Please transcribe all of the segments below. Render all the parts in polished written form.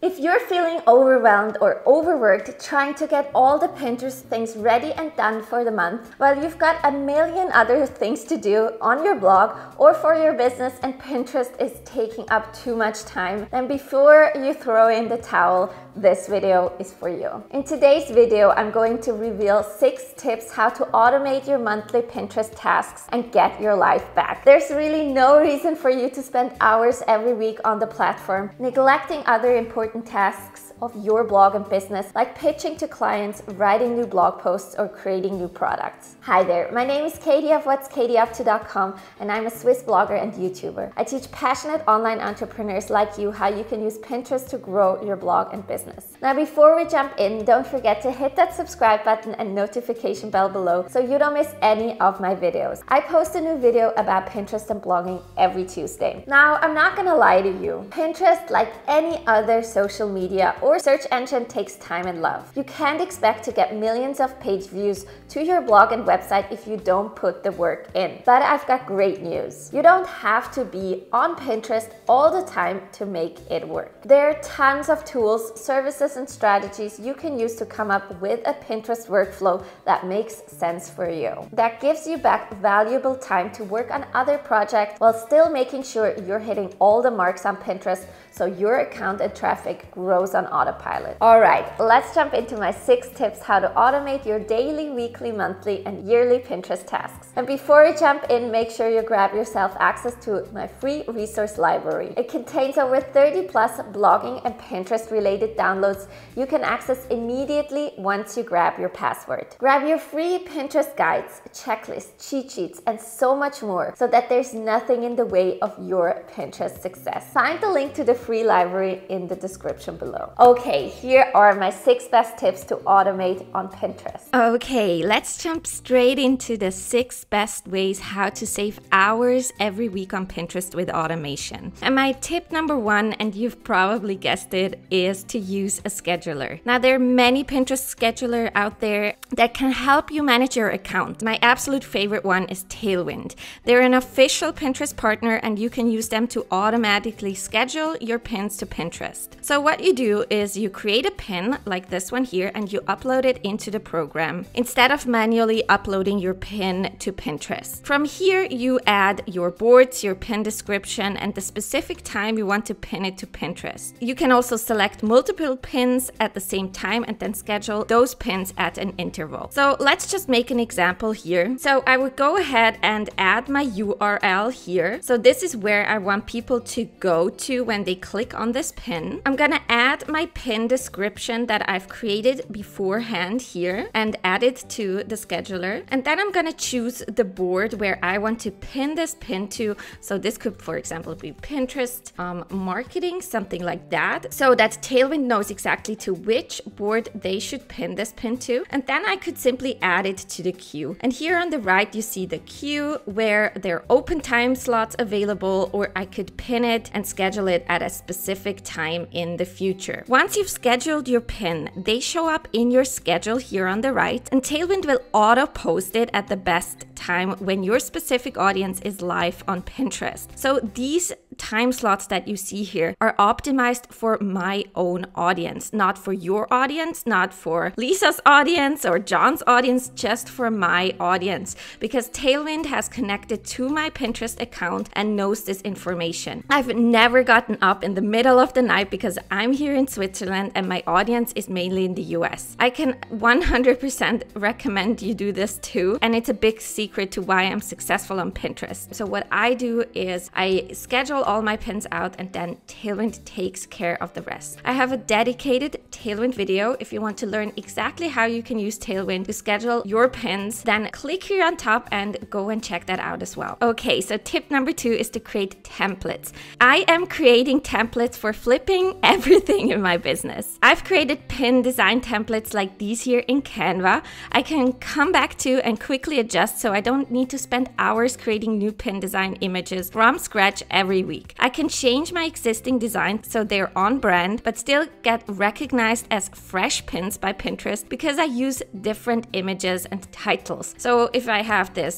If you're feeling overwhelmed or overworked trying to get all the Pinterest things ready and done for the month, well, you've got a million other things to do on your blog or for your business and Pinterest is taking up too much time, then before you throw in the towel, this video is for you. In today's video, I'm going to reveal 6 tips how to automate your monthly Pinterest tasks and get your life back. There's really no reason for you to spend hours every week on the platform, neglecting other important tasks of your blog and business, like pitching to clients, writing new blog posts, or creating new products. Hi there, my name is Katie of whatskatieupto.com and I'm a Swiss blogger and YouTuber. I teach passionate online entrepreneurs like you how you can use Pinterest to grow your blog and business. Now, before we jump in, don't forget to hit that subscribe button and notification bell below so you don't miss any of my videos. I post a new video about Pinterest and blogging every Tuesday. Now, I'm not gonna lie to you. Pinterest, like any other social media or search engine, takes time and love. You can't expect to get millions of page views to your blog and website if you don't put the work in. But I've got great news. You don't have to be on Pinterest all the time to make it work. There are tons of tools, services, and strategies you can use to come up with a Pinterest workflow that makes sense for you. That gives you back valuable time to work on other projects while still making sure you're hitting all the marks on Pinterest so your account and traffic grows on autopilot. All right, let's jump into my 6 tips how to automate your daily, weekly, monthly, and yearly Pinterest tasks. And before you jump in, make sure you grab yourself access to my free resource library. It contains over 30 plus blogging and Pinterest related downloads you can access immediately once you grab your password. Grab your free Pinterest guides, checklists, cheat sheets, and so much more so that there's nothing in the way of your Pinterest success. Find the link to the free library in the description below. Okay, here are my 6 best tips to automate on Pinterest. Okay, let's jump straight into the 6 best ways how to save hours every week on Pinterest with automation. And my tip number 1, and you've probably guessed it, is to use a scheduler. Now, there are many Pinterest scheduler out there that can help you manage your account. My absolute favorite one is Tailwind. They're an official Pinterest partner and you can use them to automatically schedule your pins to Pinterest. So what you do is you create a pin like this one here and you upload it into the program instead of manually uploading your pin to Pinterest. From here, you add your boards, your pin description, and the specific time you want to pin it to Pinterest. You can also select multiple pins at the same time and then schedule those pins at an interval. So let's just make an example here. So I would go ahead and add my URL here. So this is where I want people to go to when they click on this pin. I'm gonna add my pin description that I've created beforehand here and add it to the scheduler. And then I'm gonna choose the board where I want to pin this pin to. So this could, for example, be Pinterest marketing, something like that, so that Tailwind knows exactly to which board they should pin this pin to. And then I could simply add it to the queue. And here on the right, you see the queue where there are open time slots available, or I could pin it and schedule it at a specific time in the future. Once you've scheduled your pin, they show up in your schedule here on the right, and Tailwind will auto post it at the best time when your specific audience is live on Pinterest. So these time slots that you see here are optimized for my own audience, not for your audience, not for Lisa's audience or John's audience, just for my audience, because Tailwind has connected to my Pinterest account and knows this information. I've never gotten up in the middle of the night because I'm here in Switzerland and my audience is mainly in the US. I can 100% recommend you do this too, and it's a big secret to why I'm successful on Pinterest. So what I do is I schedule all my pins out and then Tailwind takes care of the rest. I have a dedicated Tailwind video. If you want to learn exactly how you can use Tailwind to schedule your pins, then click here on top and go and check that out as well. Okay, so tip number 2 is to create templates. I am creating templates for flipping everything in my business. I've created pin design templates like these here in Canva. I can come back to and quickly adjust so I don't need to spend hours creating new pin design images from scratch every week. week. I can change my existing designs so they're on brand, but still get recognized as fresh pins by Pinterest because I use different images and titles. So if I have this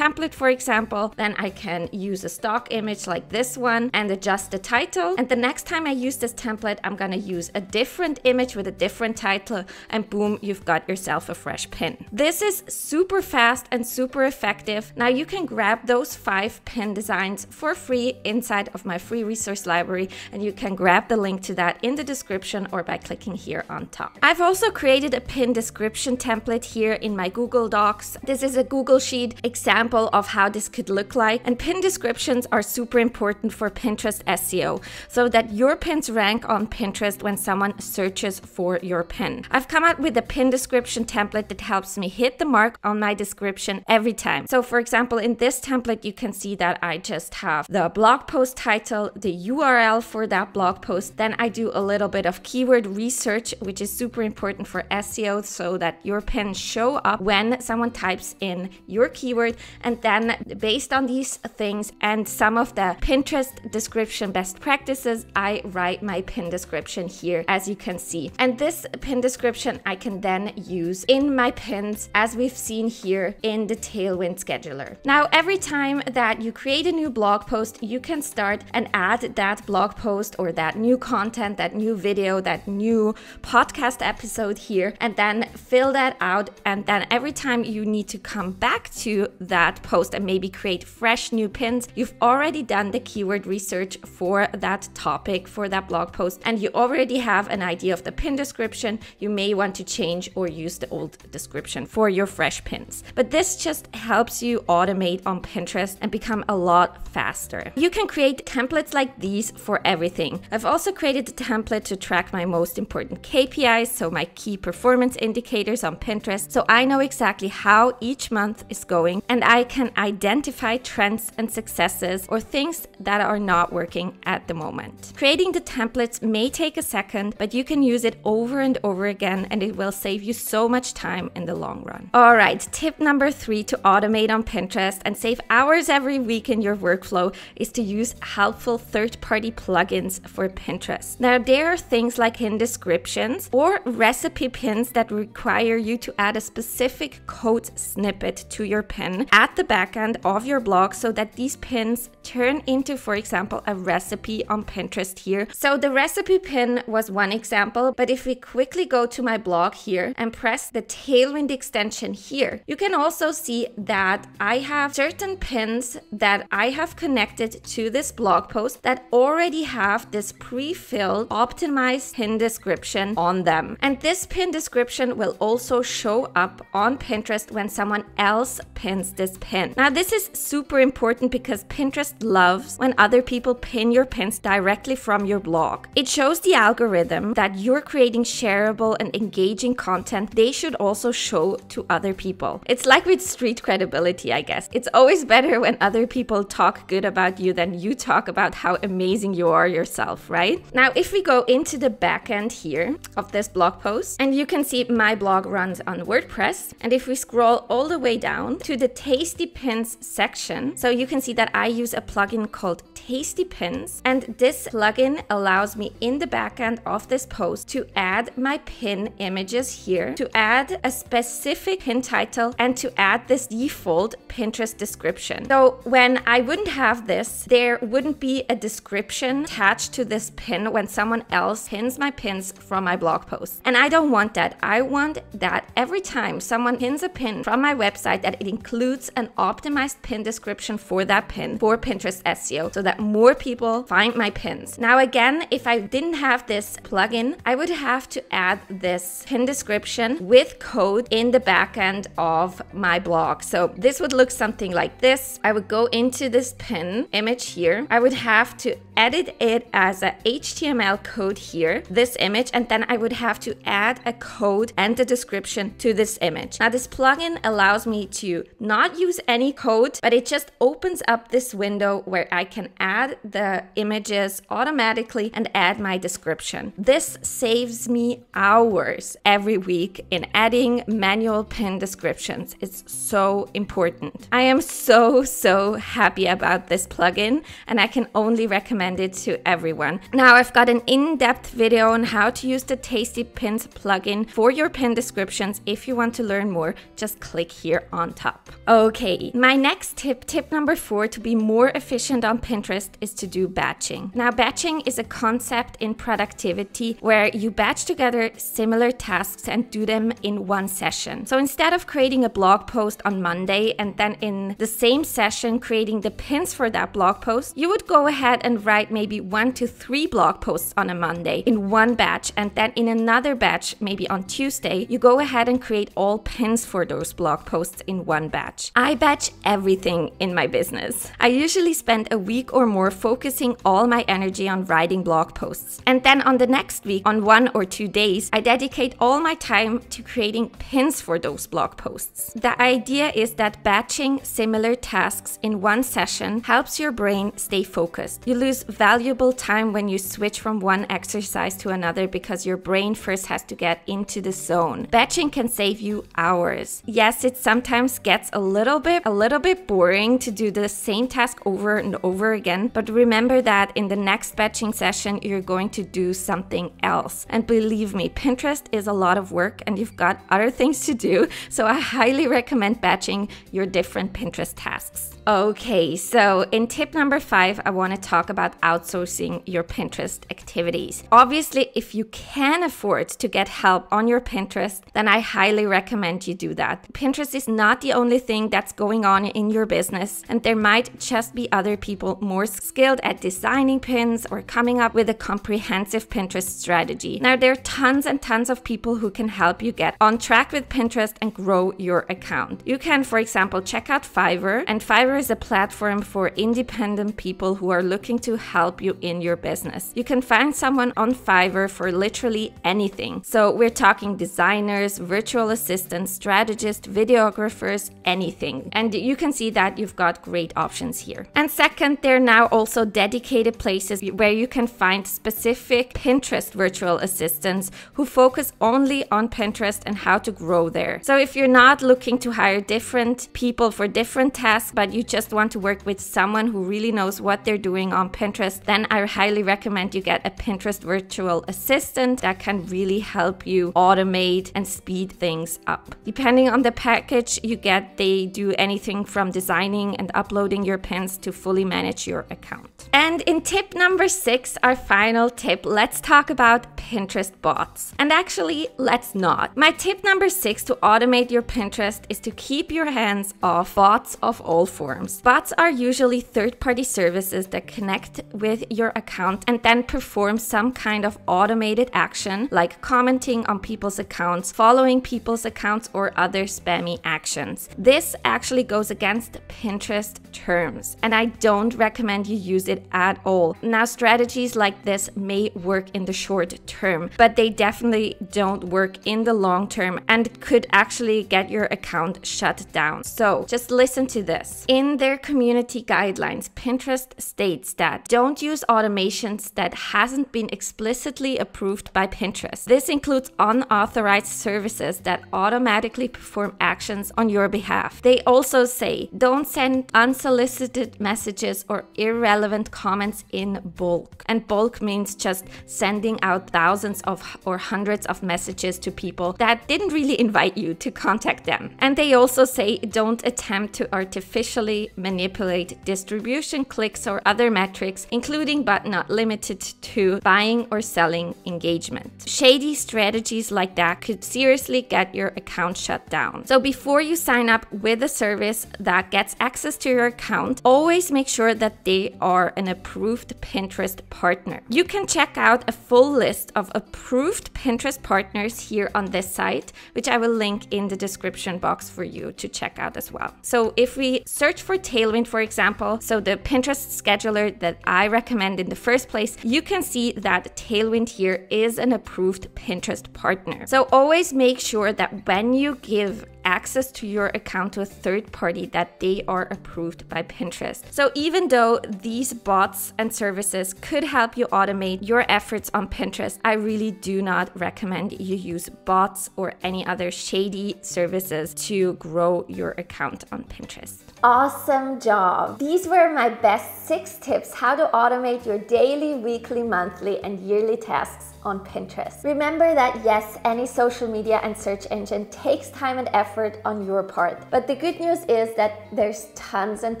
template, for example, then I can use a stock image like this one and adjust the title. And the next time I use this template, I'm gonna use a different image with a different title, and boom, you've got yourself a fresh pin. This is super fast and super effective. Now you can grab those 5 pin designs for free inside of my free resource library, and you can grab the link to that in the description or by clicking here on top. I've also created a pin description template here in my Google Docs. This is a Google Sheet example of how this could look like, and pin descriptions are super important for Pinterest SEO so that your pins rank on Pinterest when someone searches for your pin. I've come up with a pin description template that helps me hit the mark on my description every time. So for example, in this template, you can see that I just have the blog post title, the URL for that blog post. Then I do a little bit of keyword research, which is super important for SEO so that your pins show up when someone types in your keyword. And then based on these things and some of the Pinterest description best practices, I write my pin description here, as you can see. And this pin description I can then use in my pins, as we've seen here in the Tailwind scheduler. Now, every time that you create a new blog post, you can start and add that blog post or that new content, that new video, that new podcast episode here, and then fill that out. And then every time you need to come back to that post and maybe create fresh new pins, you've already done the keyword research for that topic, for that blog post, and you already have an idea of the pin description. You may want to change or use the old description for your fresh pins. But this just helps you automate on Pinterest and become a lot faster. You can create templates like these for everything. I've also created a template to track my most important KPIs, so my key performance indicators on Pinterest, so I know exactly how each month is going, and I can identify trends and successes or things that are not working at the moment. Creating the templates may take a second, but you can use it over and over again, and it will save you so much time in the long run. All right, tip number 3 to automate on Pinterest and save hours every week in your workflow is to use helpful third-party plugins for Pinterest. Now, there are things like pin descriptions or recipe pins that require you to add a specific code snippet to your pin at the back end of your blog so that these pins turn into, for example, a recipe on Pinterest here. So the recipe pin was one example, but if we quickly go to my blog here and press the Tailwind extension here, you can also see that I have certain pins that I have connected to this blog post that already have this pre-filled optimized pin description on them. And this pin description will also show up on Pinterest when someone else pins this pin. Now, this is super important because Pinterest loves when other people pin your pins directly from your blog. It shows the algorithm that you're creating shareable and engaging content they should also show to other people. It's like with street credibility, I guess. It's always better when other people talk good about you than you talk about how amazing you are yourself, right? Now, if we go into the back end here of this blog post, and you can see my blog runs on WordPress, and if we scroll all the way down to the Tasty Pins section, so you can see that I use a plugin called Tasty Pins, and this plugin allows me in the back end of this post to add my pin images here, to add a specific pin title, and to add this default Pinterest description. So when I wouldn't have this, there wouldn't be a description attached to this pin when someone else pins my pins from my blog post. And I don't want that. I want that every time someone pins a pin from my website, that it includes an optimized pin description for that pin for Pinterest SEO so that more people find my pins. Now, again, if I didn't have this plugin, I would have to add this pin description with code in the back end of my blog. So this would look something like this. I would go into this pin image here. I would have to edit it as a HTML code here, this image, and then I would have to add a code and a description to this image. Now this plugin allows me to not use any code, but it just opens up this window where I can add the images automatically and add my description. This saves me hours every week in adding manual pin descriptions. It's so important. I am so happy about this plugin, and I can only recommend it to everyone. Now I've got an in-depth video on how to use the Tasty Pins plugin for your pin descriptions. If you want to learn more, just click here on top. Okay, my next tip number 4 to be more efficient on Pinterest is to do batching. Now batching is a concept in productivity where you batch together similar tasks and do them in one session. So instead of creating a blog post on Monday and then in the same session creating the pins for that blog post, you would go ahead and write maybe 1 to 3 blog posts on a Monday in one batch, and then in another batch, maybe on Tuesday, you go ahead and create all pins for those blog posts in one batch. I batch everything in my business. I usually spend a week or more focusing all my energy on writing blog posts. And then on the next week, on 1 or 2 days, I dedicate all my time to creating pins for those blog posts. The idea is that batching similar tasks in one session helps your brain stay focused. You lose valuable time when you switch from one exercise to another because your brain first has to get into the zone. Batching can save you hours. Yes, it sometimes gets a little bit boring to do the same task over and over again, but remember that in the next batching session, you're going to do something else. And believe me, Pinterest is a lot of work and you've got other things to do, so I highly recommend batching your different Pinterest tasks. Okay, so in tip number 5, I want to talk about outsourcing your Pinterest activities. Obviously, if you can afford to get help on your Pinterest, then I highly recommend you do that. Pinterest is not the only thing that's going on in your business, and there might just be other people more skilled at designing pins or coming up with a comprehensive Pinterest strategy. Now, there are tons and tons of people who can help you get on track with Pinterest and grow your account. You can, for example, check out Fiverr, and Fiverr is a platform for independent people who are looking to help you in your business. You can find someone on Fiverr for literally anything. So we're talking designers, virtual assistants, strategists, videographers, anything. And you can see that you've got great options here. And second, there are now also dedicated places where you can find specific Pinterest virtual assistants who focus only on Pinterest and how to grow there. So if you're not looking to hire different people for different tasks, but you just want to work with someone who really knows what they're doing on Pinterest, then I highly recommend you get a Pinterest virtual assistant that can really help you automate and speed things up. Depending on the package you get, they do anything from designing and uploading your pins to fully manage your account. And in tip number 6, our final tip, let's talk about Pinterest bots. And actually, let's not. My tip number 6 to automate your Pinterest is to keep your hands off bots of all forms. Bots are usually third-party services that connect with your account and then perform some kind of automated action like commenting on people's accounts, following people's accounts, or other spammy actions. This actually goes against Pinterest terms, and I don't recommend you use it at all. Now, strategies like this may work in the short term, but they definitely don't work in the long term and could actually get your account shut down. So just listen to this. In their community guidelines, Pinterest states that don't use automations that hasn't been explicitly approved by Pinterest. This includes unauthorized services that automatically perform actions on your behalf. They also say don't send unsolicited messages or irrelevant comments in bulk. And bulk means just sending out thousands of or hundreds of messages to people that didn't really invite you to contact them. And they also say don't attempt to artificially manipulate distribution, clicks, or other metrics, including but not limited to buying or selling engagement. Shady strategies like that could seriously get your account shut down. So before you sign up with a service that gets access to your account, always make sure that they are an approved Pinterest partner. You can check out a full list of approved Pinterest partners here on this site, which I will link in the description box for you to check out as well. So if we search for Tailwind, for example, so the Pinterest scheduler that I recommend in the first place, you can see that Tailwind here is an approved Pinterest partner. So always make sure that when you give access to your account to a third party, that they are approved by Pinterest. So even though these bots and services could help you automate your efforts on Pinterest, I really do not recommend you use bots or any other shady services to grow your account on Pinterest. Awesome job! These were my best 6 tips how to automate your daily, weekly, monthly, and yearly tasks on Pinterest. Remember that yes, any social media and search engine takes time and effort on your part. But the good news is that there's tons and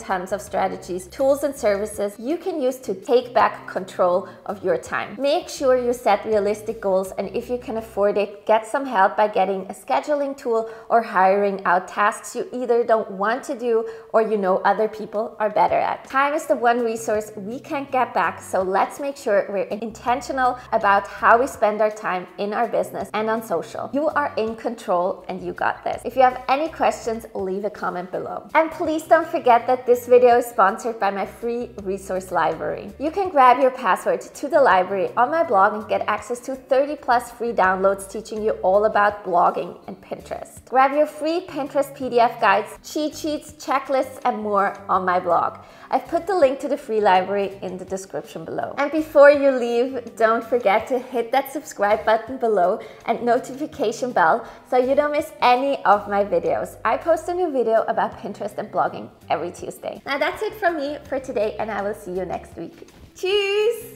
tons of strategies, tools, and services you can use to take back control of your time. Make sure you set realistic goals, and if you can afford it, get some help by getting a scheduling tool or hiring out tasks you either don't want to do or you know other people are better at. Time is the one resource we can't get back, so let's make sure we're intentional about how we spend our time in our business and on social. You are in control and you got this. If you have any questions, leave a comment below. And please don't forget that this video is sponsored by my free resource library. You can grab your password to the library on my blog and get access to 30+ free downloads teaching you all about blogging and Pinterest. Grab your free Pinterest PDF guides, cheat sheets, checklists, and more on my blog. I've put the link to the free library in the description below. And before you leave, don't forget to hit that subscribe button below and notification bell so you don't miss any of my videos. I post a new video about Pinterest and blogging every Tuesday. Now that's it from me for today, and I will see you next week. Tschüss!